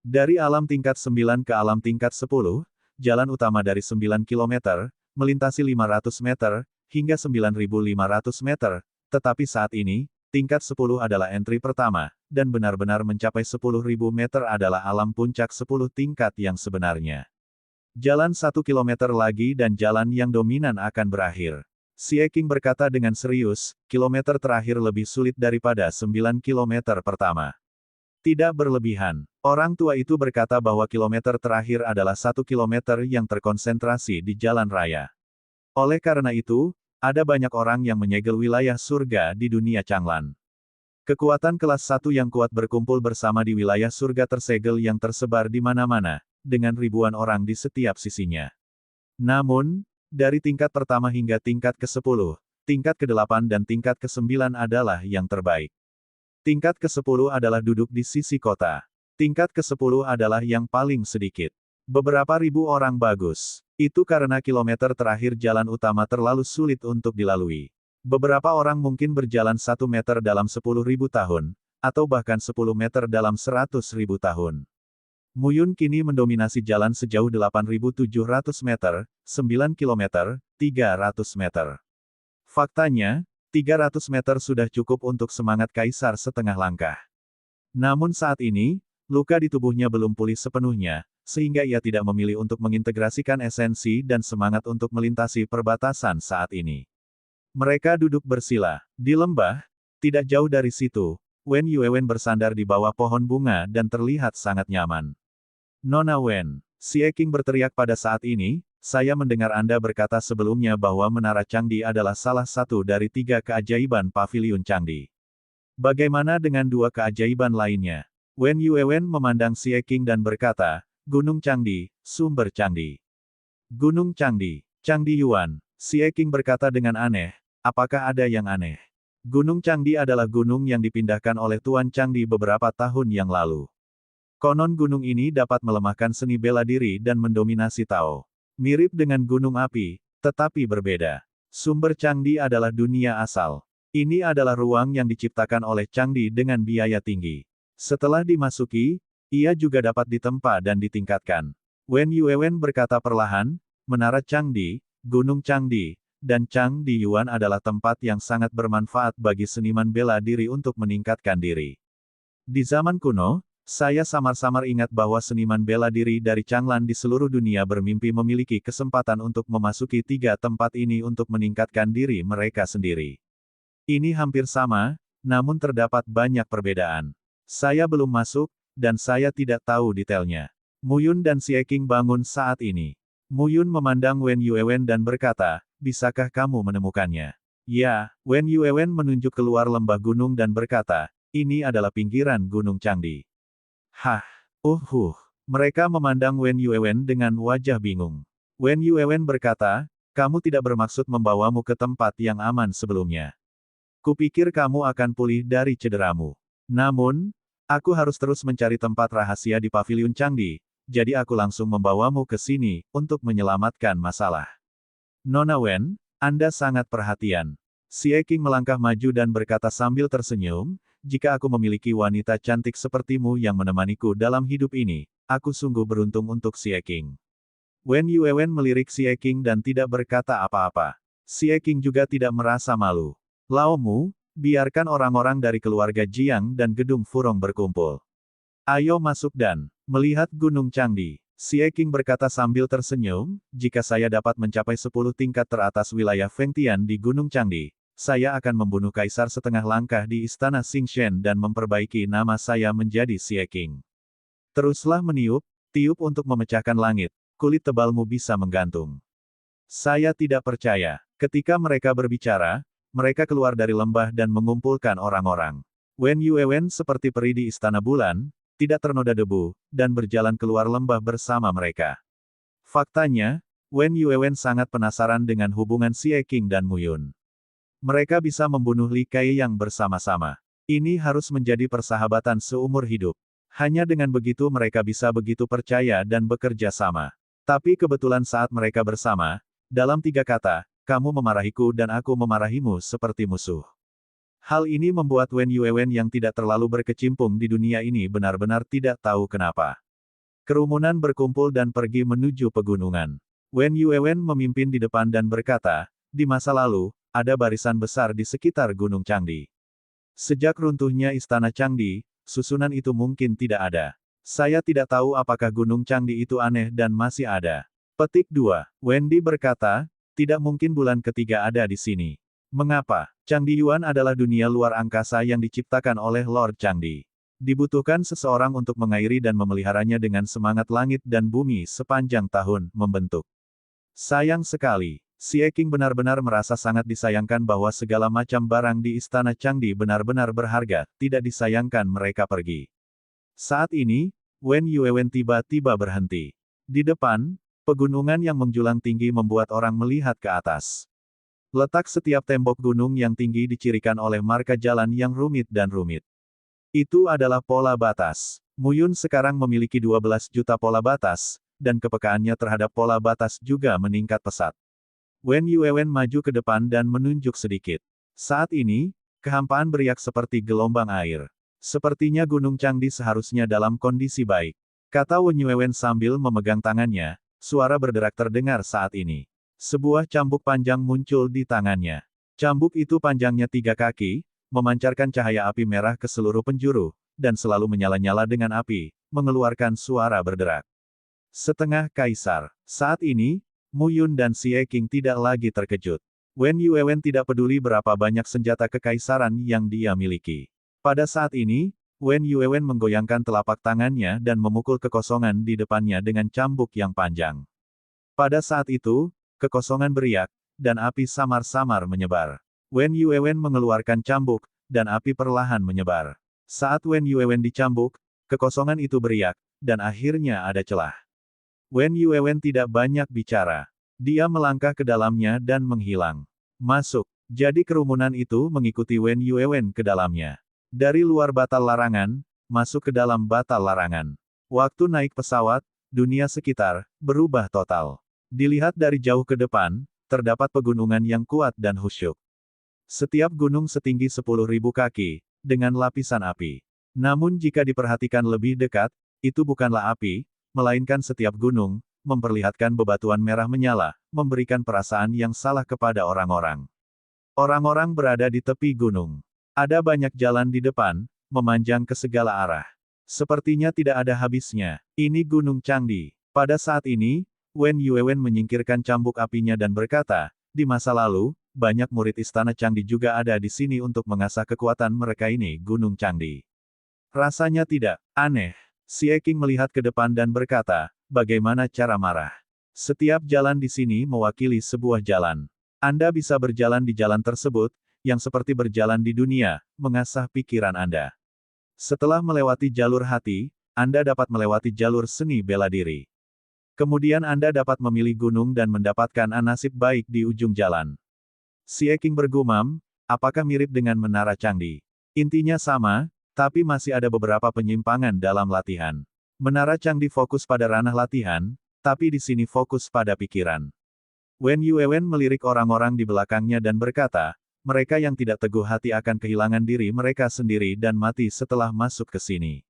Dari alam tingkat 9 ke alam tingkat 10, jalan utama dari 9 km, melintasi 500 meter, hingga 9.500 meter, tetapi saat ini, tingkat 10 adalah entry pertama, dan benar-benar mencapai 10.000 meter adalah alam puncak 10 tingkat yang sebenarnya. Jalan 1 kilometer lagi dan jalan yang dominan akan berakhir. Xie Qing berkata dengan serius, kilometer terakhir lebih sulit daripada 9 kilometer pertama. Tidak berlebihan. Orang tua itu berkata bahwa kilometer terakhir adalah 1 kilometer yang terkonsentrasi di jalan raya. Oleh karena itu, ada banyak orang yang menyegel wilayah surga di dunia Changlan. Kekuatan kelas 1 yang kuat berkumpul bersama di wilayah surga tersegel yang tersebar di mana-mana, dengan ribuan orang di setiap sisinya. Namun, dari tingkat pertama hingga tingkat ke-10, tingkat ke-8 dan tingkat ke-9 adalah yang terbaik. Tingkat ke-10 adalah duduk di sisi kota. Tingkat ke-10 adalah yang paling sedikit. Beberapa ribu orang bagus. Itu karena kilometer terakhir jalan utama terlalu sulit untuk dilalui. Beberapa orang mungkin berjalan 1 meter dalam 10.000 tahun, atau bahkan 10 meter dalam 100.000 tahun. Muyun kini mendominasi jalan sejauh 8.700 meter, 9 kilometer, 300 meter. Faktanya, 300 meter sudah cukup untuk semangat kaisar setengah langkah. Namun saat ini, luka di tubuhnya belum pulih sepenuhnya, sehingga ia tidak memilih untuk mengintegrasikan esensi dan semangat untuk melintasi perbatasan saat ini. Mereka duduk bersila. Di lembah, tidak jauh dari situ, Wen Yuewen bersandar di bawah pohon bunga dan terlihat sangat nyaman. Nona Wen, Xie Qing berteriak pada saat ini, saya mendengar Anda berkata sebelumnya bahwa Menara Changdi adalah salah satu dari 3 keajaiban Paviliun Changdi. Bagaimana dengan 2 keajaiban lainnya? Wen Yuewen memandang Xie Qing dan berkata, Gunung Changdi, sumber Changdi. Gunung Changdi, Changdi Yuan. Xie Qing berkata dengan aneh, apakah ada yang aneh? Gunung Changdi adalah gunung yang dipindahkan oleh Tuan Changdi beberapa tahun yang lalu. Konon gunung ini dapat melemahkan seni bela diri dan mendominasi Tao. Mirip dengan gunung api, tetapi berbeda. Sumber Changdi adalah dunia asal. Ini adalah ruang yang diciptakan oleh Changdi dengan biaya tinggi. Setelah dimasuki, ia juga dapat ditempa dan ditingkatkan. Wen Yuewen berkata perlahan, Menara Changdi, Gunung Changdi, dan Changdi Yuan adalah tempat yang sangat bermanfaat bagi seniman bela diri untuk meningkatkan diri. Di zaman kuno, saya samar-samar ingat bahwa seniman bela diri dari Changlan di seluruh dunia bermimpi memiliki kesempatan untuk memasuki 3 tempat ini untuk meningkatkan diri mereka sendiri. Ini hampir sama, namun terdapat banyak perbedaan. Saya belum masuk, dan saya tidak tahu detailnya. Muyun dan Xie Qing bangun saat ini. Muyun memandang Wen Yuewen dan berkata, bisakah kamu menemukannya? Ya, Wen Yuewen menunjuk keluar lembah gunung dan berkata, ini adalah pinggiran Gunung Changdi. Hah, mereka memandang Wen Yuewen dengan wajah bingung. Wen Yuewen berkata, kamu tidak bermaksud membawamu ke tempat yang aman sebelumnya. Kupikir kamu akan pulih dari cederamu. Namun, aku harus terus mencari tempat rahasia di Paviliun Changdi, jadi aku langsung membawamu ke sini, untuk menyelamatkan masalah. Nona Wen, Anda sangat perhatian. Xie Qing melangkah maju dan berkata sambil tersenyum, jika aku memiliki wanita cantik sepertimu yang menemaniku dalam hidup ini, aku sungguh beruntung untuk Xie Qing. Wen Yuewen melirik Xie Qing dan tidak berkata apa-apa. Xie Qing juga tidak merasa malu. Lao Mu, biarkan orang-orang dari keluarga Jiang dan gedung Furong berkumpul. Ayo masuk dan melihat Gunung Changdi. Xie Qing berkata sambil tersenyum, jika saya dapat mencapai 10 tingkat teratas wilayah Fengtian di Gunung Changdi, saya akan membunuh kaisar setengah langkah di istana Xingshen dan memperbaiki nama saya menjadi Xie Qing. Teruslah meniup, tiup untuk memecahkan langit, kulit tebalmu bisa menggantung. Saya tidak percaya. Ketika mereka berbicara, mereka keluar dari lembah dan mengumpulkan orang-orang. Wen Yuewen seperti peri di istana bulan, tidak ternoda debu, dan berjalan keluar lembah bersama mereka. Faktanya, Wen Yuewen sangat penasaran dengan hubungan Xie Qing dan Muyun. Mereka bisa membunuh Li Kai yang bersama-sama. Ini harus menjadi persahabatan seumur hidup. Hanya dengan begitu mereka bisa begitu percaya dan bekerja sama. Tapi kebetulan saat mereka bersama, dalam 3 kata, kamu memarahiku dan aku memarahimu seperti musuh. Hal ini membuat Wen Yuewen yang tidak terlalu berkecimpung di dunia ini benar-benar tidak tahu kenapa. Kerumunan berkumpul dan pergi menuju pegunungan. Wen Yuewen memimpin di depan dan berkata, di masa lalu, ada barisan besar di sekitar Gunung Changdi. Sejak runtuhnya Istana Changdi, susunan itu mungkin tidak ada. Saya tidak tahu apakah Gunung Changdi itu aneh dan masih ada. Petik 2. Wendy berkata, tidak mungkin bulan ketiga ada di sini. Mengapa? Changdi Yuan adalah dunia luar angkasa yang diciptakan oleh Lord Changdi. Dibutuhkan seseorang untuk mengairi dan memeliharanya dengan semangat langit dan bumi sepanjang tahun, membentuk. Sayang sekali, Xie Qing benar-benar merasa sangat disayangkan bahwa segala macam barang di Istana Changdi benar-benar berharga, tidak disayangkan mereka pergi. Saat ini, Wen Yuewen tiba-tiba berhenti. Di depan, pegunungan yang menjulang tinggi membuat orang melihat ke atas. Letak setiap tembok gunung yang tinggi dicirikan oleh marka jalan yang rumit dan rumit. Itu adalah pola batas. Muyun sekarang memiliki 12 juta pola batas, dan kepekaannya terhadap pola batas juga meningkat pesat. Wen Yuewen maju ke depan dan menunjuk sedikit. Saat ini, kehampaan beriak seperti gelombang air. Sepertinya Gunung Changdi seharusnya dalam kondisi baik. Kata Wen Yuewen sambil memegang tangannya, suara berderak terdengar saat ini. Sebuah cambuk panjang muncul di tangannya. Cambuk itu panjangnya 3 kaki, memancarkan cahaya api merah ke seluruh penjuru, dan selalu menyala-nyala dengan api, mengeluarkan suara berderak. Setengah kaisar. Saat ini, Muyun dan Xie Qing tidak lagi terkejut. Wen Yuewen tidak peduli berapa banyak senjata kekaisaran yang dia miliki. Pada saat ini, Wen Yuewen menggoyangkan telapak tangannya dan memukul kekosongan di depannya dengan cambuk yang panjang. Pada saat itu, kekosongan beriak, dan api samar-samar menyebar. Wen Yuewen mengeluarkan cambuk, dan api perlahan menyebar. Saat Wen Yuewen dicambuk, kekosongan itu beriak, dan akhirnya ada celah. Wen Yuewen tidak banyak bicara. Dia melangkah ke dalamnya dan menghilang. Masuk. Jadi kerumunan itu mengikuti Wen Yuewen ke dalamnya. Dari luar batal larangan, masuk ke dalam batal larangan. Waktu naik pesawat, dunia sekitar berubah total. Dilihat dari jauh ke depan, terdapat pegunungan yang kuat dan khusyuk. Setiap gunung setinggi 10.000 kaki, dengan lapisan api. Namun jika diperhatikan lebih dekat, itu bukanlah api, melainkan setiap gunung, memperlihatkan bebatuan merah menyala, memberikan perasaan yang salah kepada orang-orang. Orang-orang berada di tepi gunung. Ada banyak jalan di depan, memanjang ke segala arah. Sepertinya tidak ada habisnya. Ini Gunung Changdi. Pada saat ini, Wen Yuewen menyingkirkan cambuk apinya dan berkata, di masa lalu, banyak murid Istana Changdi juga ada di sini untuk mengasah kekuatan mereka. Ini Gunung Changdi. Rasanya tidak aneh. Xie Qing melihat ke depan dan berkata, bagaimana cara marah? Setiap jalan di sini mewakili sebuah jalan. Anda bisa berjalan di jalan tersebut, yang seperti berjalan di dunia, mengasah pikiran Anda. Setelah melewati jalur hati, Anda dapat melewati jalur seni bela diri. Kemudian Anda dapat memilih gunung dan mendapatkan nasib baik di ujung jalan. Xie Qing bergumam, apakah mirip dengan Menara Changdi? Intinya sama, tapi masih ada beberapa penyimpangan dalam latihan. Menara Changdi fokus pada ranah latihan, tapi di sini fokus pada pikiran. Wen Yuewen melirik orang-orang di belakangnya dan berkata, mereka yang tidak teguh hati akan kehilangan diri mereka sendiri dan mati setelah masuk ke sini.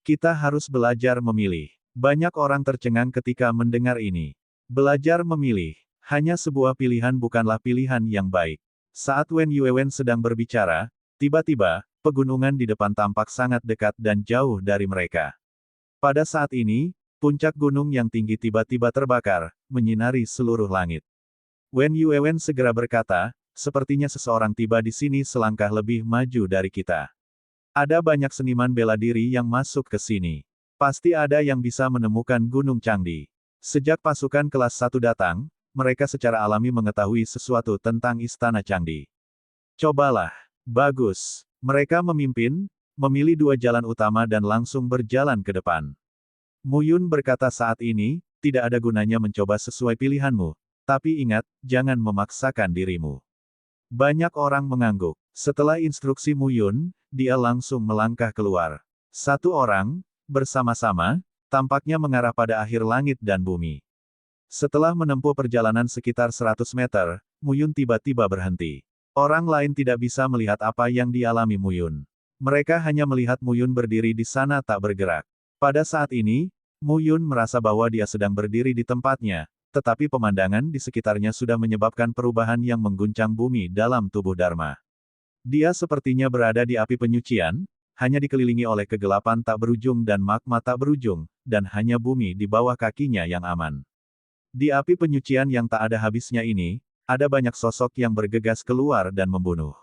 Kita harus belajar memilih. Banyak orang tercengang ketika mendengar ini. Belajar memilih. Hanya sebuah pilihan bukanlah pilihan yang baik. Saat Wen Yuewen sedang berbicara, tiba-tiba, pegunungan di depan tampak sangat dekat dan jauh dari mereka. Pada saat ini, puncak gunung yang tinggi tiba-tiba terbakar, menyinari seluruh langit. Wen Yuewen segera berkata, sepertinya seseorang tiba di sini selangkah lebih maju dari kita. Ada banyak seniman bela diri yang masuk ke sini. Pasti ada yang bisa menemukan Gunung Changdi. Sejak pasukan kelas 1 datang, mereka secara alami mengetahui sesuatu tentang Istana Changdi. Cobalah. Bagus. Mereka memimpin, memilih 2 jalan utama dan langsung berjalan ke depan. Muyun berkata saat ini, tidak ada gunanya mencoba sesuai pilihanmu. Tapi ingat, jangan memaksakan dirimu. Banyak orang mengangguk. Setelah instruksi Muyun, dia langsung melangkah keluar. Satu orang, bersama-sama, tampaknya mengarah pada akhir langit dan bumi. Setelah menempuh perjalanan sekitar 100 meter, Muyun tiba-tiba berhenti. Orang lain tidak bisa melihat apa yang dialami Muyun. Mereka hanya melihat Muyun berdiri di sana tak bergerak. Pada saat ini, Mu Yun merasa bahwa dia sedang berdiri di tempatnya, tetapi pemandangan di sekitarnya sudah menyebabkan perubahan yang mengguncang bumi dalam tubuh Dharma. Dia sepertinya berada di api penyucian, hanya dikelilingi oleh kegelapan tak berujung dan magma tak berujung, dan hanya bumi di bawah kakinya yang aman. Di api penyucian yang tak ada habisnya ini, ada banyak sosok yang bergegas keluar dan membunuh.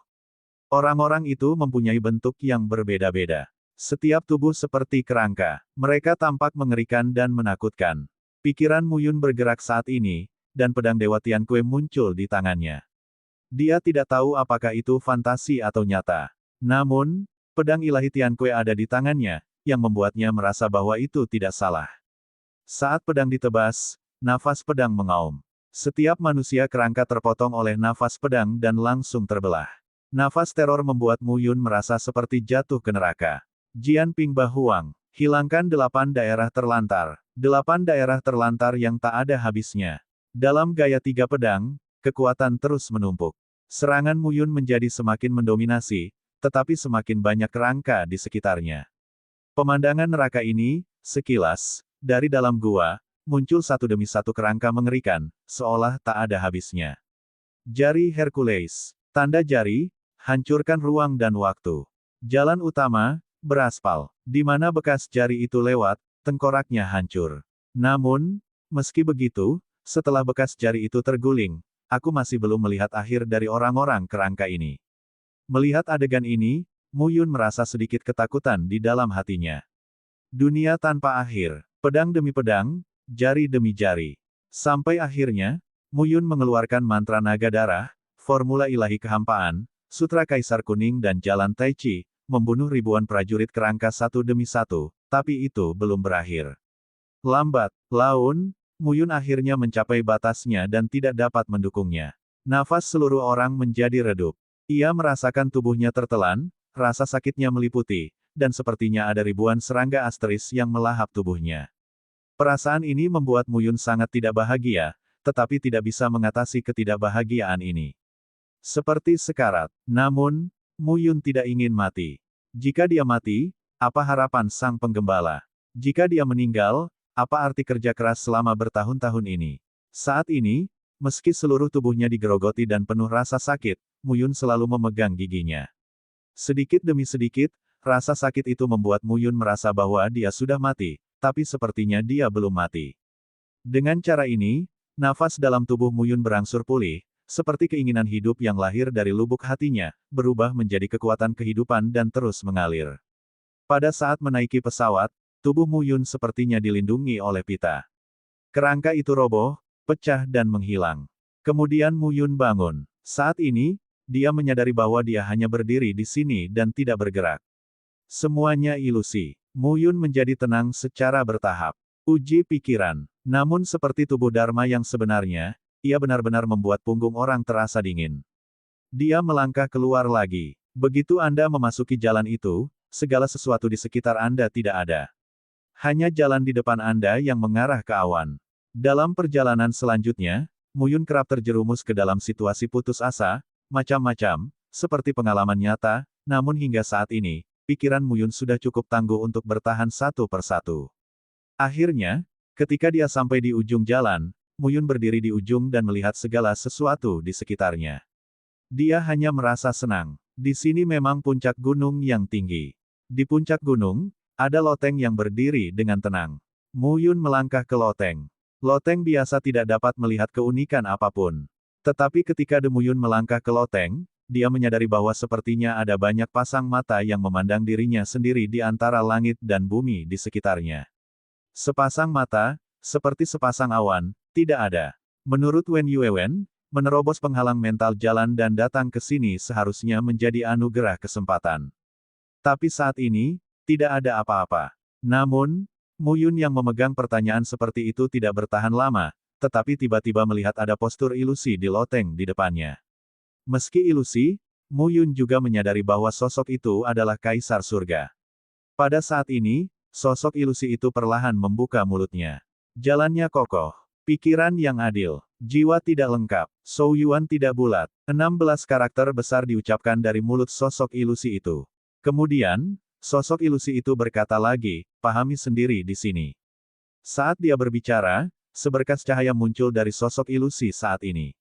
Orang-orang itu mempunyai bentuk yang berbeda-beda. Setiap tubuh seperti kerangka. Mereka tampak mengerikan dan menakutkan. Pikiran Mu Yun bergerak saat ini, dan pedang Dewa Tianque muncul di tangannya. Dia tidak tahu apakah itu fantasi atau nyata. Namun, pedang ilahi Tianque ada di tangannya, yang membuatnya merasa bahwa itu tidak salah. Saat pedang ditebas, nafas pedang mengaum. Setiap manusia kerangka terpotong oleh nafas pedang dan langsung terbelah. Nafas teror membuat Mu Yun merasa seperti jatuh ke neraka. Jian Pingba Huang, hilangkan 8 daerah terlantar. 8 daerah terlantar yang tak ada habisnya. Dalam gaya 3 pedang, kekuatan terus menumpuk. Serangan Mu Yun menjadi semakin mendominasi, tetapi semakin banyak kerangka di sekitarnya. Pemandangan neraka ini, sekilas, dari dalam gua, muncul satu demi satu kerangka mengerikan, seolah tak ada habisnya. Jari Hercules, tanda jari, hancurkan ruang dan waktu. Jalan utama, beraspal. Di mana bekas jari itu lewat, tengkoraknya hancur. Namun, meski begitu, setelah bekas jari itu terguling, aku masih belum melihat akhir dari orang-orang kerangka ini. Melihat adegan ini, Mu Yun merasa sedikit ketakutan di dalam hatinya. Dunia tanpa akhir, pedang demi pedang, jari demi jari. Sampai akhirnya, Mu Yun mengeluarkan mantra naga darah, formula ilahi kehampaan, sutra kaisar kuning dan jalan Tai Chi, membunuh ribuan prajurit kerangka satu demi satu, tapi itu belum berakhir. Lambat laun, Mu Yun akhirnya mencapai batasnya dan tidak dapat mendukungnya. Nafas seluruh orang menjadi redup. Ia merasakan tubuhnya tertelan, rasa sakitnya meliputi, dan sepertinya ada ribuan serangga asteris yang melahap tubuhnya. Perasaan ini membuat Mu Yun sangat tidak bahagia, tetapi tidak bisa mengatasi ketidakbahagiaan ini. Seperti sekarat. Namun, Mu Yun tidak ingin mati. Jika dia mati, apa harapan sang penggembala? Jika dia meninggal, apa arti kerja keras selama bertahun-tahun ini? Saat ini, meski seluruh tubuhnya digerogoti dan penuh rasa sakit, Mu Yun selalu memegang giginya. Sedikit demi sedikit, rasa sakit itu membuat Mu Yun merasa bahwa dia sudah mati, tapi sepertinya dia belum mati. Dengan cara ini, nafas dalam tubuh Mu Yun berangsur pulih, seperti keinginan hidup yang lahir dari lubuk hatinya, berubah menjadi kekuatan kehidupan dan terus mengalir. Pada saat menaiki pesawat, tubuh Mu Yun sepertinya dilindungi oleh pita. Kerangka itu roboh, pecah dan menghilang. Kemudian Mu Yun bangun. Saat ini, dia menyadari bahwa dia hanya berdiri di sini dan tidak bergerak. Semuanya ilusi. Mu Yun menjadi tenang secara bertahap. Uji pikiran. Namun seperti tubuh Dharma yang sebenarnya, ia benar-benar membuat punggung orang terasa dingin. Dia melangkah keluar lagi. Begitu Anda memasuki jalan itu, segala sesuatu di sekitar Anda tidak ada. Hanya jalan di depan Anda yang mengarah ke awan. Dalam perjalanan selanjutnya, Mu Yun kerap terjerumus ke dalam situasi putus asa, macam-macam, seperti pengalaman nyata, namun hingga saat ini, pikiran Mu Yun sudah cukup tangguh untuk bertahan satu persatu. Akhirnya, ketika dia sampai di ujung jalan, Mu Yun berdiri di ujung dan melihat segala sesuatu di sekitarnya. Dia hanya merasa senang. Di sini memang puncak gunung yang tinggi. Di puncak gunung, ada loteng yang berdiri dengan tenang. Mu Yun melangkah ke loteng. Loteng biasa tidak dapat melihat keunikan apapun. Tetapi ketika Mu Yun melangkah ke loteng, dia menyadari bahwa sepertinya ada banyak pasang mata yang memandang dirinya sendiri di antara langit dan bumi di sekitarnya. Sepasang mata, seperti sepasang awan, tidak ada. Menurut Wen Yuewen, menerobos penghalang mental jalan dan datang ke sini seharusnya menjadi anugerah kesempatan. Tapi saat ini, tidak ada apa-apa. Namun, Mu Yun yang memegang pertanyaan seperti itu tidak bertahan lama, tetapi tiba-tiba melihat ada postur ilusi di loteng di depannya. Meski ilusi, Mu Yun juga menyadari bahwa sosok itu adalah Kaisar Surga. Pada saat ini, sosok ilusi itu perlahan membuka mulutnya. Jalannya kokoh. Pikiran yang adil. Jiwa tidak lengkap. Shou Yuan tidak bulat. 16 karakter besar diucapkan dari mulut sosok ilusi itu. Kemudian, sosok ilusi itu berkata lagi, pahami sendiri di sini. Saat dia berbicara, seberkas cahaya muncul dari sosok ilusi saat ini.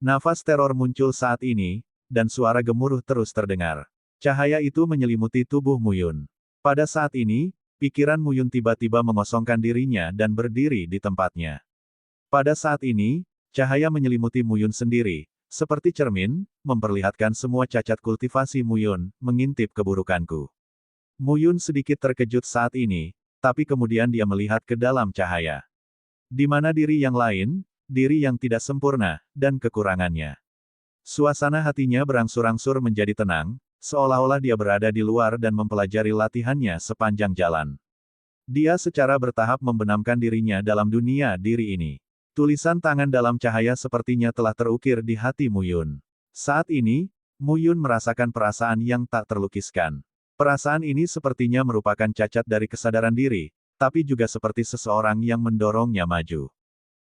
Nafas teror muncul saat ini, dan suara gemuruh terus terdengar. Cahaya itu menyelimuti tubuh Muyun. Pada saat ini, pikiran Muyun tiba-tiba mengosongkan dirinya dan berdiri di tempatnya. Pada saat ini, cahaya menyelimuti Muyun sendiri, seperti cermin, memperlihatkan semua cacat kultivasi Muyun, mengintip keburukanku. Muyun sedikit terkejut saat ini, tapi kemudian dia melihat ke dalam cahaya. Di mana diri yang lain, diri yang tidak sempurna, dan kekurangannya. Suasana hatinya berangsur-angsur menjadi tenang, seolah-olah dia berada di luar dan mempelajari latihannya sepanjang jalan. Dia secara bertahap membenamkan dirinya dalam dunia diri ini. Tulisan tangan dalam cahaya sepertinya telah terukir di hati Muyun. Saat ini, Muyun merasakan perasaan yang tak terlukiskan. Perasaan ini sepertinya merupakan cacat dari kesadaran diri, tapi juga seperti seseorang yang mendorongnya maju.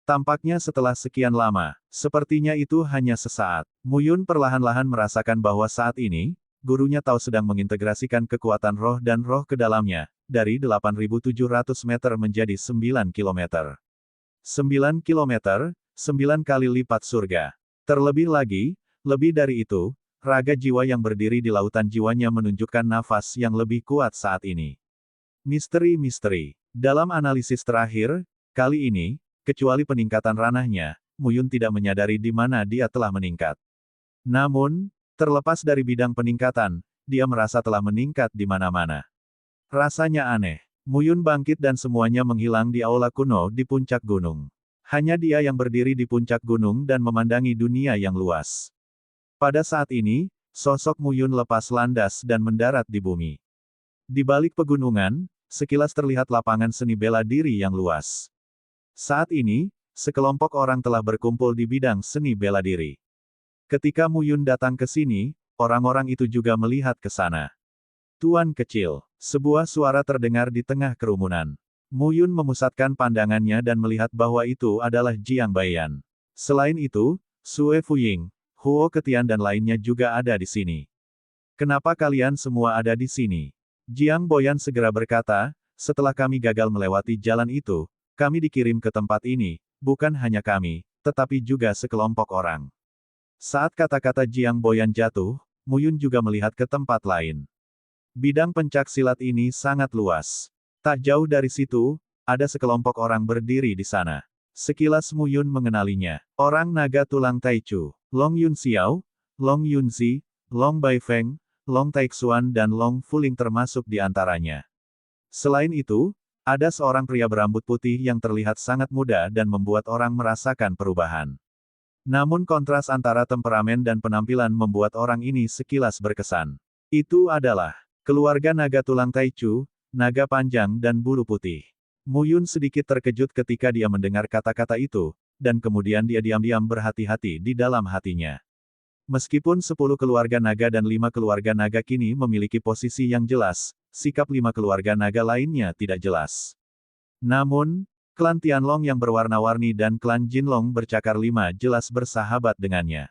Tampaknya setelah sekian lama, sepertinya itu hanya sesaat. Muyun perlahan-lahan merasakan bahwa saat ini, gurunya Tao sedang mengintegrasikan kekuatan roh dan roh ke dalamnya, dari 8.700 meter menjadi 9 kilometer. 9 kilometer, 9 kali lipat surga. Terlebih lagi, lebih dari itu, raga jiwa yang berdiri di lautan jiwanya menunjukkan nafas yang lebih kuat saat ini. Misteri-misteri. Dalam analisis terakhir, kali ini, kecuali peningkatan ranahnya, Muyun tidak menyadari di mana dia telah meningkat. Namun, terlepas dari bidang peningkatan, dia merasa telah meningkat di mana-mana. Rasanya aneh. Muyun bangkit dan semuanya menghilang di aula kuno di puncak gunung. Hanya dia yang berdiri di puncak gunung dan memandangi dunia yang luas. Pada saat ini, sosok Muyun lepas landas dan mendarat di bumi. Di balik pegunungan, sekilas terlihat lapangan seni bela diri yang luas. Saat ini, sekelompok orang telah berkumpul di bidang seni bela diri. Ketika Muyun datang ke sini, orang-orang itu juga melihat ke sana. Tuan kecil, sebuah suara terdengar di tengah kerumunan. Muyun memusatkan pandangannya dan melihat bahwa itu adalah Jiang Baiyan. Selain itu, Sue Fuying, Huo Ketian dan lainnya juga ada di sini. Kenapa kalian semua ada di sini? Jiang Boyan segera berkata, setelah kami gagal melewati jalan itu, kami dikirim ke tempat ini, bukan hanya kami, tetapi juga sekelompok orang. Saat kata-kata Jiang Boyan jatuh, Muyun juga melihat ke tempat lain. Bidang pencak silat ini sangat luas. Tak jauh dari situ, ada sekelompok orang berdiri di sana. Sekilas Muyun mengenalinya. Orang naga tulang Taichu, Long Yun Xiao, Long Yunzi, Long Baifeng, Long Taixuan dan Long Fuling termasuk di antaranya. Selain itu, ada seorang pria berambut putih yang terlihat sangat muda dan membuat orang merasakan perubahan. Namun kontras antara temperamen dan penampilan membuat orang ini sekilas berkesan. Itu adalah keluarga naga tulang Taichu, naga panjang dan bulu putih. Muyun sedikit terkejut ketika dia mendengar kata-kata itu, dan kemudian dia diam-diam berhati-hati di dalam hatinya. Meskipun 10 keluarga naga dan 5 keluarga naga kini memiliki posisi yang jelas, sikap 5 keluarga naga lainnya tidak jelas. Namun, klan Tianlong yang berwarna-warni dan klan Jinlong bercakar 5 jelas bersahabat dengannya.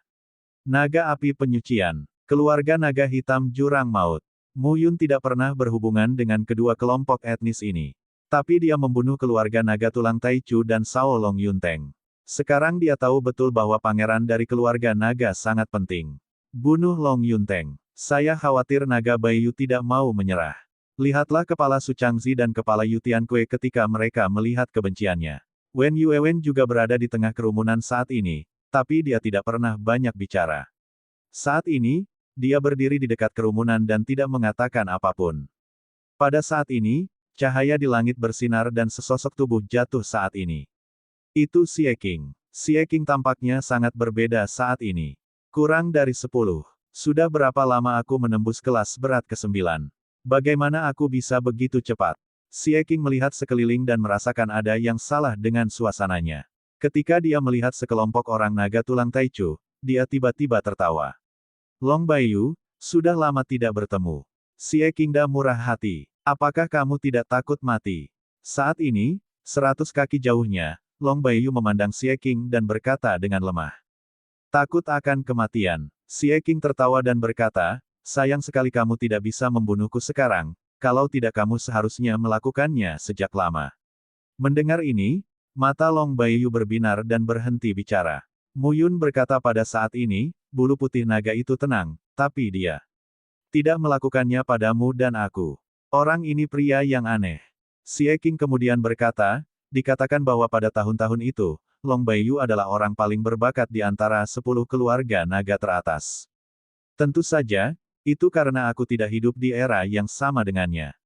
Naga api penyucian, keluarga naga hitam jurang maut. Muyun tidak pernah berhubungan dengan kedua kelompok etnis ini. Tapi dia membunuh keluarga naga tulang Taichu dan Sao Long Yunteng. Sekarang dia tahu betul bahwa pangeran dari keluarga naga sangat penting. Bunuh Long Yunteng. Saya khawatir naga Baiyu tidak mau menyerah. Lihatlah kepala Su Changzi dan kepala Yu Tiankui ketika mereka melihat kebenciannya. Wen Yuewen juga berada di tengah kerumunan saat ini, tapi dia tidak pernah banyak bicara. Saat ini, dia berdiri di dekat kerumunan dan tidak mengatakan apapun. Pada saat ini, cahaya di langit bersinar dan sesosok tubuh jatuh saat ini. Itu Xie Qing. Xie Qing tampaknya sangat berbeda saat ini. Kurang dari 10. Sudah berapa lama aku menembus kelas berat ke-9? Bagaimana aku bisa begitu cepat? Xie Qing melihat sekeliling dan merasakan ada yang salah dengan suasananya. Ketika dia melihat sekelompok orang naga tulang Taichu, dia tiba-tiba tertawa. Long Baiyu, sudah lama tidak bertemu. Xie Qingda murah hati. Apakah kamu tidak takut mati? Saat ini, 100 kaki jauhnya, Long Baiyu memandang Xie Qing dan berkata dengan lemah. Takut akan kematian. Xie Qing tertawa dan berkata, sayang sekali kamu tidak bisa membunuhku sekarang, kalau tidak kamu seharusnya melakukannya sejak lama. Mendengar ini, mata Long Baiyu berbinar dan berhenti bicara. Mu Yun berkata pada saat ini, bulu putih naga itu tenang, tapi dia tidak melakukannya padamu dan aku. Orang ini pria yang aneh. Xie Qing kemudian berkata, dikatakan bahwa pada tahun-tahun itu, Long Baiyu adalah orang paling berbakat di antara 10 keluarga naga teratas. Tentu saja, itu karena aku tidak hidup di era yang sama dengannya.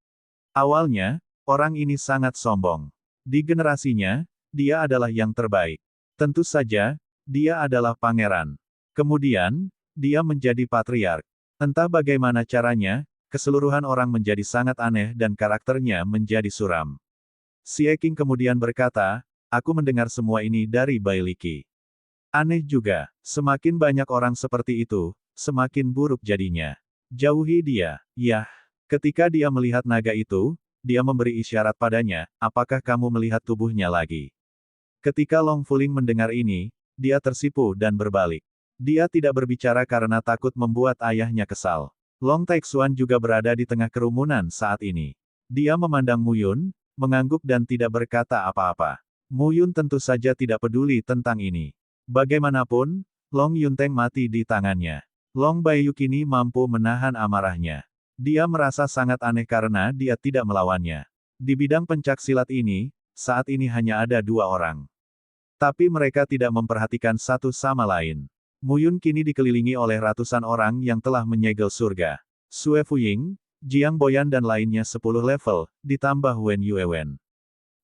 Awalnya, orang ini sangat sombong. Di generasinya, dia adalah yang terbaik. Tentu saja, dia adalah pangeran. Kemudian, dia menjadi patriark. Entah bagaimana caranya, keseluruhan orang menjadi sangat aneh dan karakternya menjadi suram. Xie Qing kemudian berkata, aku mendengar semua ini dari Bai Liki. Aneh juga, semakin banyak orang seperti itu, semakin buruk jadinya. Jauhi dia, yah. Ketika dia melihat naga itu, dia memberi isyarat padanya, apakah kamu melihat tubuhnya lagi? Ketika Long Fuling mendengar ini, dia tersipu dan berbalik. Dia tidak berbicara karena takut membuat ayahnya kesal. Long Taixuan juga berada di tengah kerumunan saat ini. Dia memandang Mu Yun, mengangguk dan tidak berkata apa-apa. Mu Yun tentu saja tidak peduli tentang ini. Bagaimanapun, Long Yunteng mati di tangannya. Long Baiyu kini mampu menahan amarahnya. Dia merasa sangat aneh karena dia tidak melawannya. Di bidang pencaksilat ini, saat ini hanya ada 2 orang. Tapi mereka tidak memperhatikan satu sama lain. Mu Yun kini dikelilingi oleh ratusan orang yang telah menyegel surga. Sue Fuying, Jiang Boyan dan lainnya 10 level, ditambah Wen Yuewen.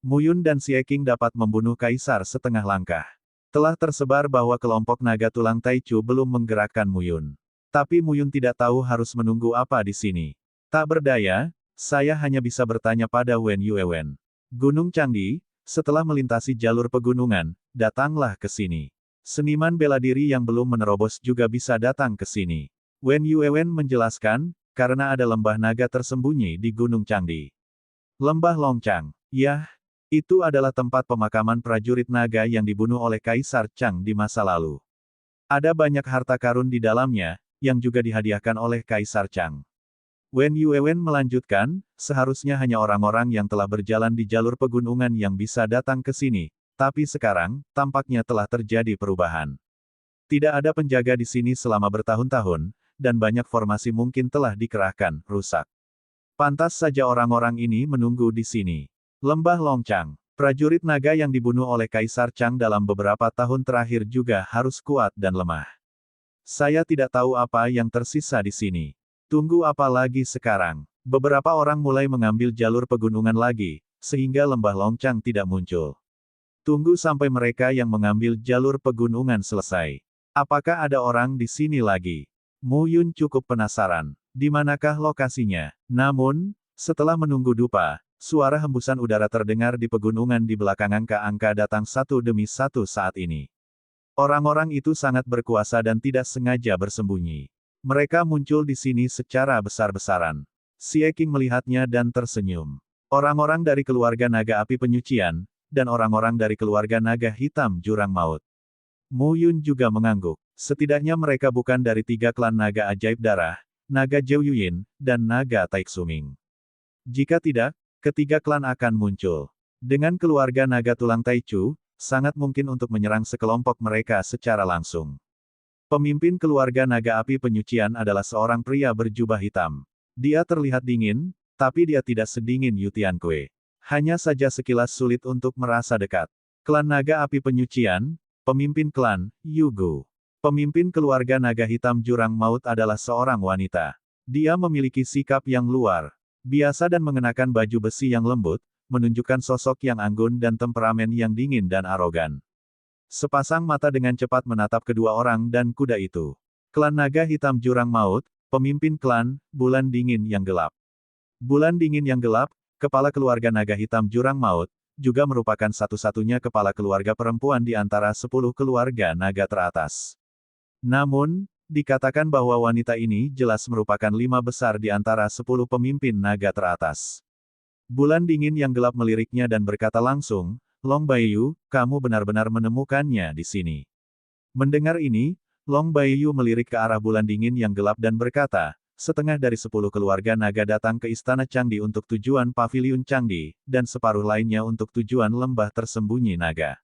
Mu Yun dan Xie Qing dapat membunuh kaisar setengah langkah. Telah tersebar bahwa kelompok naga tulang Taichu belum menggerakkan Mu Yun. Tapi Mu Yun tidak tahu harus menunggu apa di sini. Tak berdaya, saya hanya bisa bertanya pada Wen Yuewen. Gunung Changdi, setelah melintasi jalur pegunungan, datanglah ke sini. Seniman bela diri yang belum menerobos juga bisa datang ke sini. Wen Yuewen menjelaskan, karena ada lembah naga tersembunyi di Gunung Changdi. Lembah Longchang. Yah, itu adalah tempat pemakaman prajurit naga yang dibunuh oleh Kaisar Chang di masa lalu. Ada banyak harta karun di dalamnya, yang juga dihadiahkan oleh Kaisar Chang. Wen Yuewen melanjutkan, seharusnya hanya orang-orang yang telah berjalan di jalur pegunungan yang bisa datang ke sini. Tapi sekarang, tampaknya telah terjadi perubahan. Tidak ada penjaga di sini selama bertahun-tahun, dan banyak formasi mungkin telah dikerahkan, rusak. Pantas saja orang-orang ini menunggu di sini. Lembah Longchang. Prajurit naga yang dibunuh oleh Kaisar Chang dalam beberapa tahun terakhir juga harus kuat dan lemah. Saya tidak tahu apa yang tersisa di sini. Tunggu apa lagi sekarang? Beberapa orang mulai mengambil jalur pegunungan lagi, sehingga lembah Longchang tidak muncul. Tunggu sampai mereka yang mengambil jalur pegunungan selesai. Apakah ada orang di sini lagi? Mu Yun cukup penasaran. Di manakah lokasinya? Namun, setelah menunggu dupa, suara hembusan udara terdengar di pegunungan di belakang angka datang satu demi satu saat ini. Orang-orang itu sangat berkuasa dan tidak sengaja bersembunyi. Mereka muncul di sini secara besar-besaran. Xie Qing melihatnya dan tersenyum. Orang-orang dari keluarga naga api penyucian, dan orang-orang dari keluarga naga hitam jurang maut. Mu Yun juga mengangguk. Setidaknya mereka bukan dari 3 klan naga ajaib darah, naga Zhou Yuyin, dan naga Taixuming. Jika tidak, ketiga klan akan muncul. Dengan keluarga naga tulang Taichu, sangat mungkin untuk menyerang sekelompok mereka secara langsung. Pemimpin keluarga naga api penyucian adalah seorang pria berjubah hitam. Dia terlihat dingin, tapi dia tidak sedingin Yu Tiankui. Hanya saja sekilas sulit untuk merasa dekat. Klan naga api penyucian, pemimpin klan, Yugu. Pemimpin keluarga naga hitam jurang maut adalah seorang wanita. Dia memiliki sikap yang luar biasa dan mengenakan baju besi yang lembut, menunjukkan sosok yang anggun dan temperamen yang dingin dan arogan. Sepasang mata dengan cepat menatap kedua orang dan kuda itu. Klan naga hitam jurang maut, pemimpin klan, bulan dingin yang gelap. Bulan dingin yang gelap, kepala keluarga naga hitam jurang maut, juga merupakan satu-satunya kepala keluarga perempuan di antara 10 keluarga naga teratas. Namun, dikatakan bahwa wanita ini jelas merupakan 5 besar di antara 10 pemimpin naga teratas. Bulan dingin yang gelap meliriknya dan berkata langsung, Long Baiyu, kamu benar-benar menemukannya di sini. Mendengar ini, Long Baiyu melirik ke arah bulan dingin yang gelap dan berkata, setengah dari 10 keluarga naga datang ke Istana Changdi untuk tujuan Paviliun Changdi, dan separuh lainnya untuk tujuan lembah tersembunyi naga.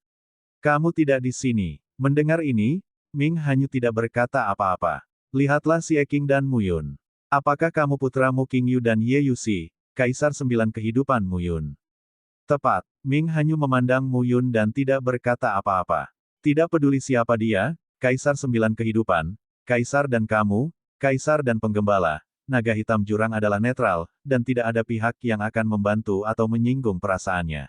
Kamu tidak di sini. Mendengar ini, Ming Hanyu tidak berkata apa-apa. Lihatlah Xie Qing dan Mu Yun. Apakah kamu putra Mu Qingyu dan Ye Yuxi, Kaisar 9 kehidupan Mu Yun? Tepat. Ming Hanyu memandang Mu Yun dan tidak berkata apa-apa. Tidak peduli siapa dia, Kaisar 9 kehidupan, Kaisar dan kamu, Kaisar dan penggembala, naga hitam jurang adalah netral, dan tidak ada pihak yang akan membantu atau menyinggung perasaannya.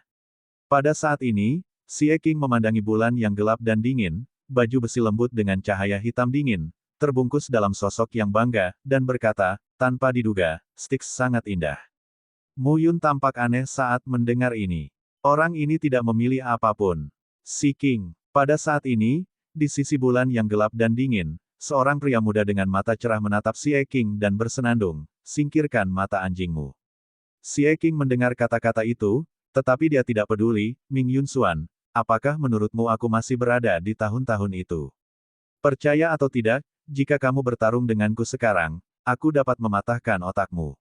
Pada saat ini, Xie Qing memandangi bulan yang gelap dan dingin, baju besi lembut dengan cahaya hitam dingin, terbungkus dalam sosok yang bangga, dan berkata, tanpa diduga, Styx sangat indah. Mu Yun tampak aneh saat mendengar ini. Orang ini tidak memilih apapun. Xie Qing. Pada saat ini, di sisi bulan yang gelap dan dingin, seorang pria muda dengan mata cerah menatap Xie Qing dan bersenandung, singkirkan mata anjingmu. Xie Qing mendengar kata-kata itu, tetapi dia tidak peduli. Ming Yun Xuan, apakah menurutmu aku masih berada di tahun-tahun itu? Percaya atau tidak, jika kamu bertarung denganku sekarang, aku dapat mematahkan otakmu.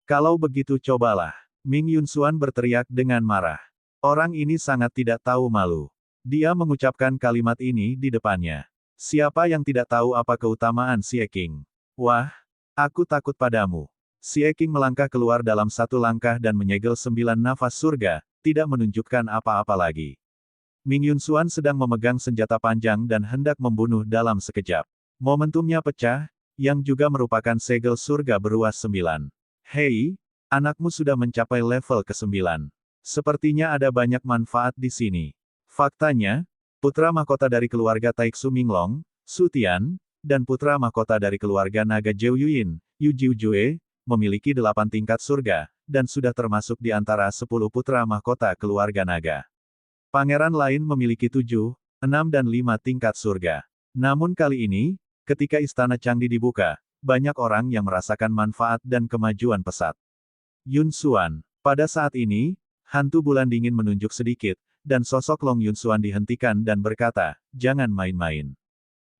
Kalau begitu cobalah. Ming Yun Xuan berteriak dengan marah. Orang ini sangat tidak tahu malu. Dia mengucapkan kalimat ini di depannya. Siapa yang tidak tahu apa keutamaan Xie Qing? Wah, aku takut padamu. Xie Qing melangkah keluar dalam satu langkah dan menyegel 9 nafas surga, tidak menunjukkan apa-apa lagi. Ming Yun Xuan sedang memegang senjata panjang dan hendak membunuh dalam sekejap. Momentumnya pecah, yang juga merupakan segel surga beruas 9. Hei, anakmu sudah mencapai level ke-9. Sepertinya ada banyak manfaat di sini. Faktanya, putra mahkota dari keluarga Taiksu Minglong, Su Tian, dan putra mahkota dari keluarga naga Zhou Yuyin, Yu Jiujue, memiliki 8 tingkat surga, dan sudah termasuk di antara 10 putra mahkota keluarga naga. Pangeran lain memiliki 7, 6 dan 5 tingkat surga. Namun kali ini, ketika Istana Changdi dibuka, banyak orang yang merasakan manfaat dan kemajuan pesat. Yun Xuan. Pada saat ini, hantu bulan dingin menunjuk sedikit, dan sosok Long Yun Xuan dihentikan dan berkata, jangan main-main.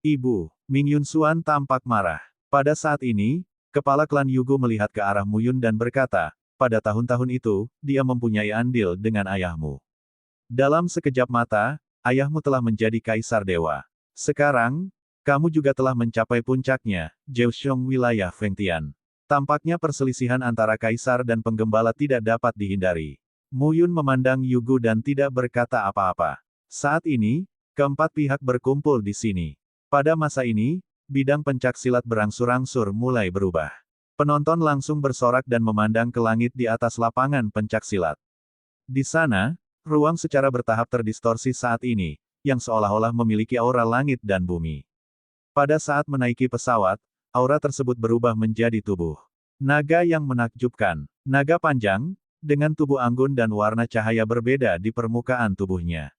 Ibu, Ming Yun Xuan tampak marah. Pada saat ini, kepala klan Yugo melihat ke arah Mu Yun dan berkata, pada tahun-tahun itu, dia mempunyai andil dengan ayahmu. Dalam sekejap mata, ayahmu telah menjadi kaisar dewa. Sekarang, kamu juga telah mencapai puncaknya, Zheoxiong wilayah Fengtian. Tampaknya perselisihan antara kaisar dan penggembala tidak dapat dihindari. Mu Yun memandang Yugo dan tidak berkata apa-apa. Saat ini, keempat pihak berkumpul di sini. Pada masa ini, bidang pencak silat berangsur-angsur mulai berubah. Penonton langsung bersorak dan memandang ke langit di atas lapangan pencak silat. Di sana, ruang secara bertahap terdistorsi saat ini, yang seolah-olah memiliki aura langit dan bumi. Pada saat menaiki pesawat, aura tersebut berubah menjadi tubuh naga yang menakjubkan. Naga panjang, dengan tubuh anggun dan warna cahaya berbeda di permukaan tubuhnya.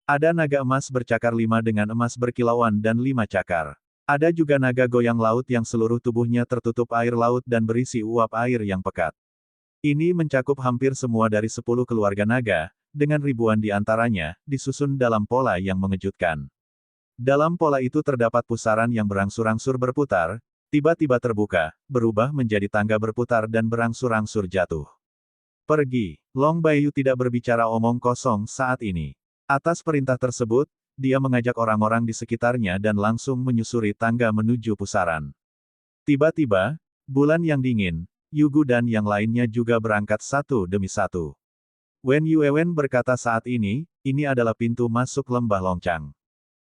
Ada naga emas bercakar 5 dengan emas berkilauan dan 5 cakar. Ada juga naga goyang laut yang seluruh tubuhnya tertutup air laut dan berisi uap air yang pekat. Ini mencakup hampir semua dari 10 keluarga naga, dengan ribuan di antaranya, disusun dalam pola yang mengejutkan. Dalam pola itu terdapat pusaran yang berangsur-angsur berputar, tiba-tiba terbuka, berubah menjadi tangga berputar dan berangsur-angsur jatuh. Pergi. Long Baiyu tidak berbicara omong kosong saat ini. Atas perintah tersebut, dia mengajak orang-orang di sekitarnya dan langsung menyusuri tangga menuju pusaran. Tiba-tiba, bulan yang dingin, Yugo dan yang lainnya juga berangkat satu demi satu. Wen Yuewen berkata saat ini adalah pintu masuk lembah Longchang.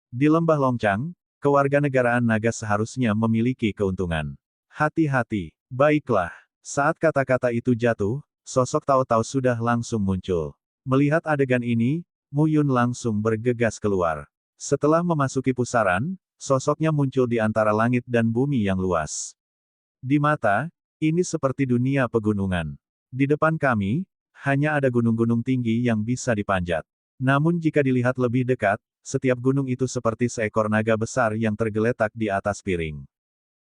Di lembah Longchang, kewarganegaraan naga seharusnya memiliki keuntungan. Hati-hati. Baiklah. Saat kata-kata itu jatuh, sosok Tao Tao sudah langsung muncul. Melihat adegan ini, Mu Yun langsung bergegas keluar. Setelah memasuki pusaran, sosoknya muncul di antara langit dan bumi yang luas. Di mata, ini seperti dunia pegunungan. Di depan kami, hanya ada gunung-gunung tinggi yang bisa dipanjat. Namun jika dilihat lebih dekat, setiap gunung itu seperti seekor naga besar yang tergeletak di atas piring.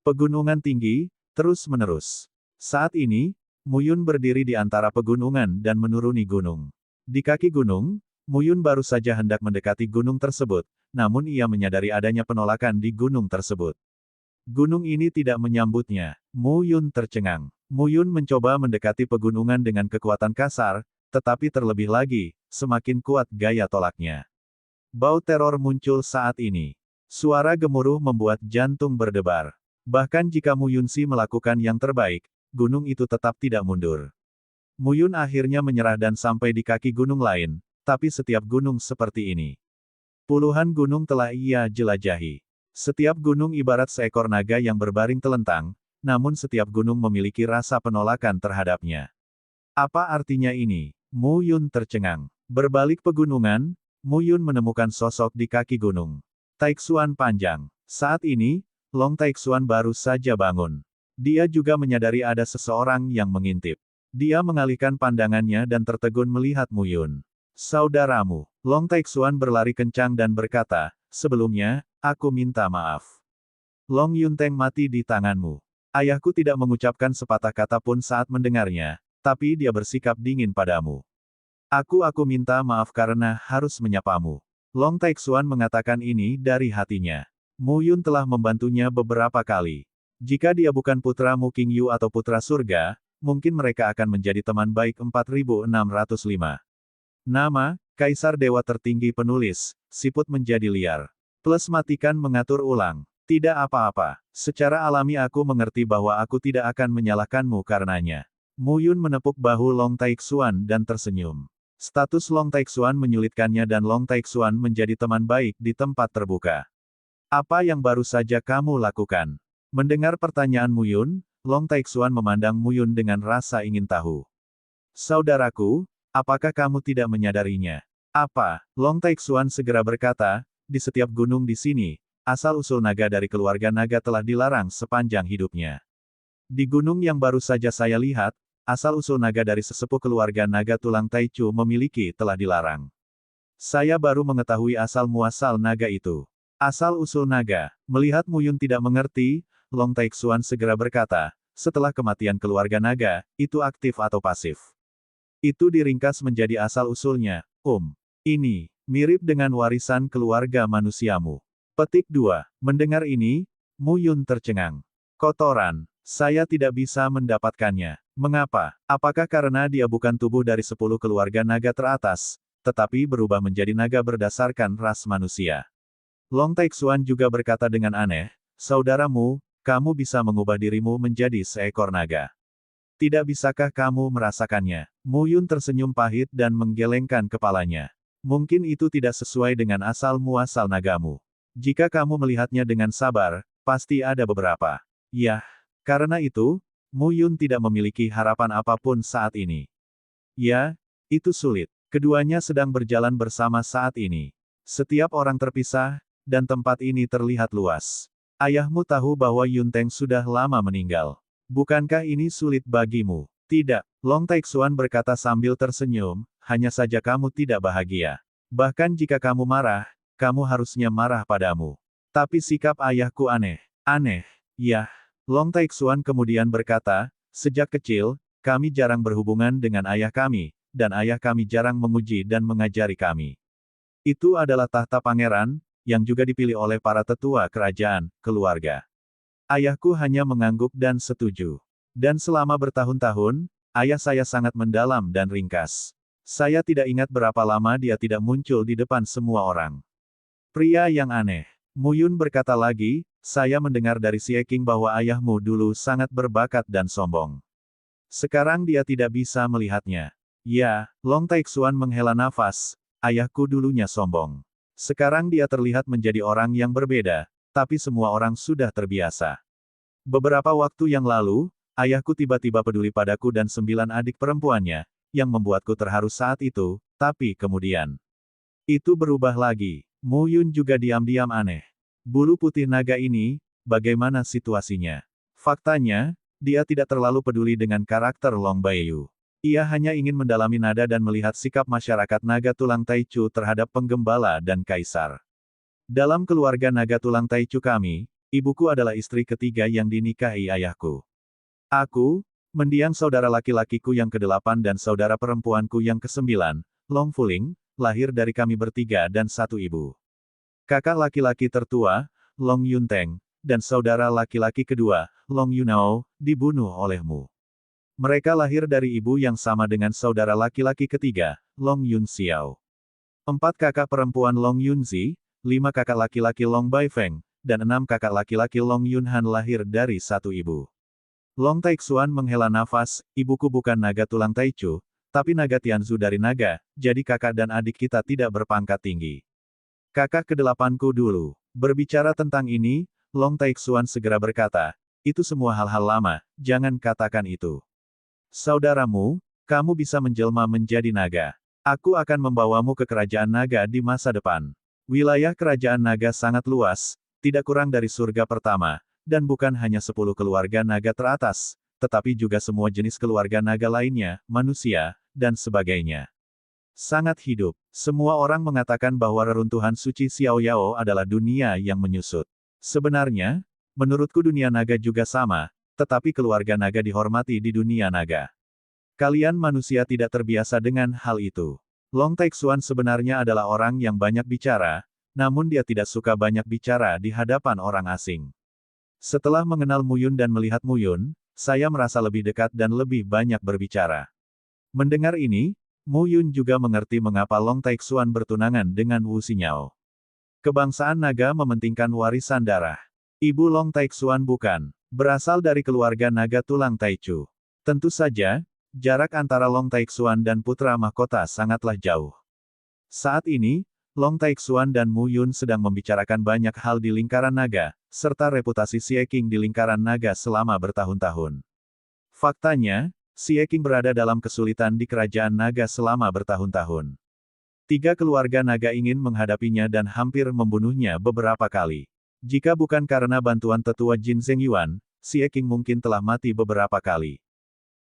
Pegunungan tinggi, terus-menerus. Saat ini, Mu Yun berdiri di antara pegunungan dan menuruni gunung. Di kaki gunung, Mu Yun baru saja hendak mendekati gunung tersebut, namun ia menyadari adanya penolakan di gunung tersebut. Gunung ini tidak menyambutnya. Mu Yun tercengang. Mu Yun mencoba mendekati pegunungan dengan kekuatan kasar, tetapi terlebih lagi, semakin kuat gaya tolaknya. Bau teror muncul saat ini. Suara gemuruh membuat jantung berdebar. Bahkan jika Mu Yunsi melakukan yang terbaik, gunung itu tetap tidak mundur. Mu Yun akhirnya menyerah dan sampai di kaki gunung lain, tapi setiap gunung seperti ini. Puluhan gunung telah ia jelajahi. Setiap gunung ibarat seekor naga yang berbaring telentang, namun setiap gunung memiliki rasa penolakan terhadapnya. Apa artinya ini? Mu Yun tercengang. Berbalik pegunungan, Mu Yun menemukan sosok di kaki gunung. Taixuan panjang. Saat ini, Long Taixuan baru saja bangun. Dia juga menyadari ada seseorang yang mengintip. Dia mengalihkan pandangannya dan tertegun melihat Mu Yun. Saudaramu. Long Taixuan berlari kencang dan berkata, sebelumnya, aku minta maaf. Long Yunteng mati di tanganmu. Ayahku tidak mengucapkan sepatah kata pun saat mendengarnya, tapi dia bersikap dingin padamu. Aku minta maaf karena harus menyapamu. Long Taixuan mengatakan ini dari hatinya. Mu Yun telah membantunya beberapa kali. Jika dia bukan putra Mu Qingyu atau putra surga, mungkin mereka akan menjadi teman baik 4605. Nama, Kaisar Dewa Tertinggi Penulis, siput menjadi liar. Plus matikan mengatur ulang. Tidak apa-apa. Secara alami aku mengerti bahwa aku tidak akan menyalahkanmu karenanya. Mu Yun menepuk bahu Long Taixuan dan tersenyum. Status Long Taixuan menyulitkannya dan Long Taixuan menjadi teman baik di tempat terbuka. Apa yang baru saja kamu lakukan? Mendengar pertanyaan Mu Yun, Long Taixuan memandang Mu Yun dengan rasa ingin tahu. Saudaraku, apakah kamu tidak menyadarinya? Apa? Long Taixuan segera berkata, di setiap gunung di sini, asal-usul naga dari keluarga naga telah dilarang sepanjang hidupnya. Di gunung yang baru saja saya lihat, asal-usul naga dari sesepuh keluarga naga tulang Taichu memiliki telah dilarang. Saya baru mengetahui asal-muasal naga itu. Asal-usul naga. Melihat Mu Yun tidak mengerti, Long Taixuan segera berkata, setelah kematian keluarga naga, itu aktif atau pasif. Itu diringkas menjadi asal-usulnya. Ini mirip dengan warisan keluarga manusiamu. Petik 2. Mendengar ini, Mu Yun tercengang. Kotoran. Saya tidak bisa mendapatkannya. Mengapa? Apakah karena dia bukan tubuh dari 10 keluarga naga teratas, tetapi berubah menjadi naga berdasarkan ras manusia? Long Taixuan juga berkata dengan aneh, saudaramu, kamu bisa mengubah dirimu menjadi seekor naga. Tidak bisakah kamu merasakannya? Mu Yun tersenyum pahit dan menggelengkan kepalanya. Mungkin itu tidak sesuai dengan asal-muasal nagamu. Jika kamu melihatnya dengan sabar, pasti ada beberapa. Yah. Karena itu, Mu Yun tidak memiliki harapan apapun saat ini. Ya, itu sulit. Keduanya sedang berjalan bersama saat ini. Setiap orang terpisah, dan tempat ini terlihat luas. Ayahmu tahu bahwa Yunteng sudah lama meninggal. Bukankah ini sulit bagimu? Tidak, Long Taixuan berkata sambil tersenyum, hanya saja kamu tidak bahagia. Bahkan jika kamu marah, kamu harusnya marah padamu. Tapi sikap ayahku aneh. Aneh. Yah. Long Taixuan kemudian berkata, sejak kecil, kami jarang berhubungan dengan ayah kami, dan ayah kami jarang menguji dan mengajari kami. Itu adalah tahta pangeran, yang juga dipilih oleh para tetua kerajaan, keluarga. Ayahku hanya mengangguk dan setuju. Dan selama bertahun-tahun, ayah saya sangat mendalam dan ringkas. Saya tidak ingat berapa lama dia tidak muncul di depan semua orang. Pria yang aneh. Mu Yun berkata lagi, saya mendengar dari Xie Qing bahwa ayahmu dulu sangat berbakat dan sombong. Sekarang dia tidak bisa melihatnya. Ya, Long Taixuan menghela nafas, ayahku dulunya sombong. Sekarang dia terlihat menjadi orang yang berbeda, tapi semua orang sudah terbiasa. Beberapa waktu yang lalu, ayahku tiba-tiba peduli padaku dan 9 adik perempuannya, yang membuatku terharu saat itu, tapi kemudian itu berubah lagi. Mu Yun juga diam-diam aneh. Bulu putih naga ini, bagaimana situasinya? Faktanya, dia tidak terlalu peduli dengan karakter Long Baiyu. Ia hanya ingin mendalami nada dan melihat sikap masyarakat naga tulang Taichu terhadap penggembala dan kaisar. Dalam keluarga naga tulang Taichu kami, ibuku adalah istri ketiga yang dinikahi ayahku. Aku, mendiang saudara laki-lakiku yang ke-8 dan saudara perempuanku yang ke-9, Long Fuling, lahir dari kami bertiga dan satu ibu. Kakak laki-laki tertua, Long Yunteng, dan saudara laki-laki kedua, Long Yunao, dibunuh olehmu. Mereka lahir dari ibu yang sama dengan saudara laki-laki ketiga, Long Yun Xiao. 4 kakak perempuan Long Yunzi, 5 kakak laki-laki Long Baifeng, dan 6 kakak laki-laki Long Yunhan lahir dari satu ibu. Long Taixuan menghela nafas, ibuku bukan naga tulang Taichu, tapi naga Tianzu dari naga, jadi kakak dan adik kita tidak berpangkat tinggi. Kakak kedelapanku dulu. Berbicara tentang ini, Long Taixuan segera berkata, itu semua hal-hal lama, jangan katakan itu. Saudaramu, kamu bisa menjelma menjadi naga. Aku akan membawamu ke kerajaan naga di masa depan. Wilayah kerajaan naga sangat luas, tidak kurang dari surga pertama, dan bukan hanya 10 keluarga naga teratas, tetapi juga semua jenis keluarga naga lainnya, manusia, dan sebagainya. Sangat hidup. Semua orang mengatakan bahwa reruntuhan suci Xiao Yao adalah dunia yang menyusut. Sebenarnya, menurutku dunia naga juga sama, tetapi keluarga naga dihormati di dunia naga. Kalian manusia tidak terbiasa dengan hal itu. Long Taixuan sebenarnya adalah orang yang banyak bicara, namun dia tidak suka banyak bicara di hadapan orang asing. Setelah mengenal Muyun dan melihat Muyun, saya merasa lebih dekat dan lebih banyak berbicara. Mendengar ini, Muyun juga mengerti mengapa Long Taixuan bertunangan dengan Wu Xinyao. Kebangsaan naga mementingkan warisan darah. Ibu Long Taixuan bukan berasal dari keluarga naga tulang Taichu. Tentu saja, jarak antara Long Taixuan dan putra mahkota sangatlah jauh. Saat ini, Long Taixuan dan Muyun sedang membicarakan banyak hal di lingkaran naga, serta reputasi Xie Qing di lingkaran naga selama bertahun-tahun. Faktanya, Xie Qing berada dalam kesulitan di kerajaan naga selama bertahun-tahun. 3 keluarga naga ingin menghadapinya dan hampir membunuhnya beberapa kali. Jika bukan karena bantuan tetua Jin Zheng Yuan, Xie Qing mungkin telah mati beberapa kali.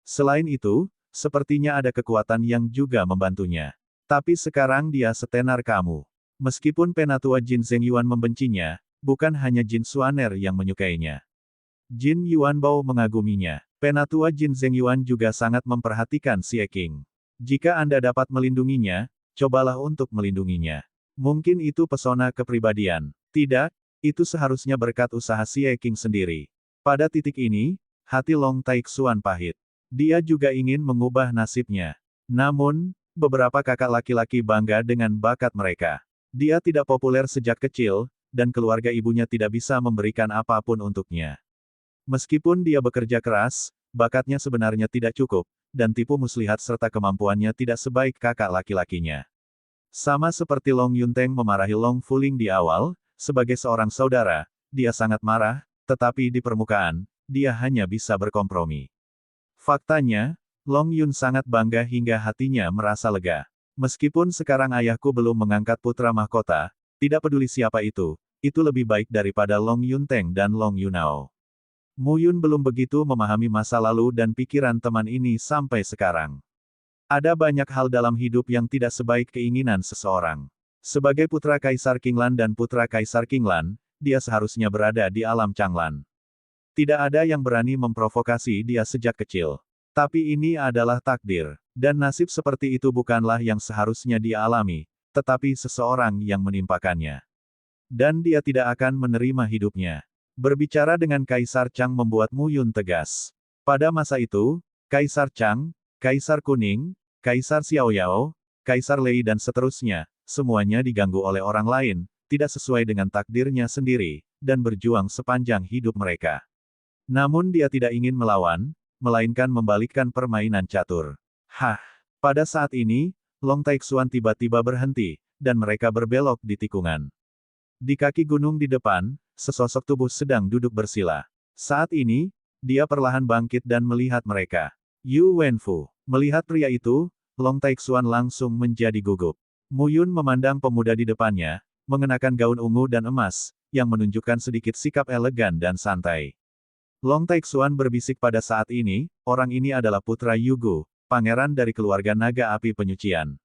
Selain itu, sepertinya ada kekuatan yang juga membantunya. Tapi sekarang dia setenar kamu. Meskipun penatua Jin Zheng Yuan membencinya, bukan hanya Jin Xuaner yang menyukainya. Jin Yuanbao mengaguminya. Penatua Jin Zheng Yuan juga sangat memperhatikan Xie Qing. Jika Anda dapat melindunginya, cobalah untuk melindunginya. Mungkin itu pesona kepribadian. Tidak, itu seharusnya berkat usaha Xie Qing sendiri. Pada titik ini, hati Long Taixuan pahit. Dia juga ingin mengubah nasibnya. Namun, beberapa kakak laki-laki bangga dengan bakat mereka. Dia tidak populer sejak kecil, dan keluarga ibunya tidak bisa memberikan apapun untuknya. Meskipun dia bekerja keras, bakatnya sebenarnya tidak cukup, dan tipu muslihat serta kemampuannya tidak sebaik kakak laki-lakinya. Sama seperti Long Yunteng memarahi Long Fuling di awal, sebagai seorang saudara, dia sangat marah, tetapi di permukaan, dia hanya bisa berkompromi. Faktanya, Long Yun sangat bangga hingga hatinya merasa lega. Meskipun sekarang ayahku belum mengangkat putra mahkota, tidak peduli siapa itu lebih baik daripada Long Yunteng dan Long Yunao. Muyun belum begitu memahami masa lalu dan pikiran teman ini sampai sekarang. Ada banyak hal dalam hidup yang tidak sebaik keinginan seseorang. Sebagai putra Kaisar Qinglan dan putra Kaisar Qinglan, dia seharusnya berada di alam Changlan. Tidak ada yang berani memprovokasi dia sejak kecil. Tapi ini adalah takdir. Dan nasib seperti itu bukanlah yang seharusnya dia alami, tetapi seseorang yang menimpakannya. Dan dia tidak akan menerima hidupnya. Berbicara dengan Kaisar Chang membuat Muyun tegas. Pada masa itu, Kaisar Chang, Kaisar Kuning, Kaisar Xiaoyao, Kaisar Lei dan seterusnya, semuanya diganggu oleh orang lain, tidak sesuai dengan takdirnya sendiri, dan berjuang sepanjang hidup mereka. Namun dia tidak ingin melawan, melainkan membalikkan permainan catur. Pada saat ini, Long Taixuan tiba-tiba berhenti, dan mereka berbelok di tikungan. Di kaki gunung di depan, sesosok tubuh sedang duduk bersila. Saat ini, dia perlahan bangkit dan melihat mereka. Yu Wenfu. Melihat pria itu, Long Taixuan langsung menjadi gugup. Muyun memandang pemuda di depannya, mengenakan gaun ungu dan emas, yang menunjukkan sedikit sikap elegan dan santai. Long Taixuan berbisik pada saat ini, orang ini adalah putra Yugu, pangeran dari keluarga naga api penyucian.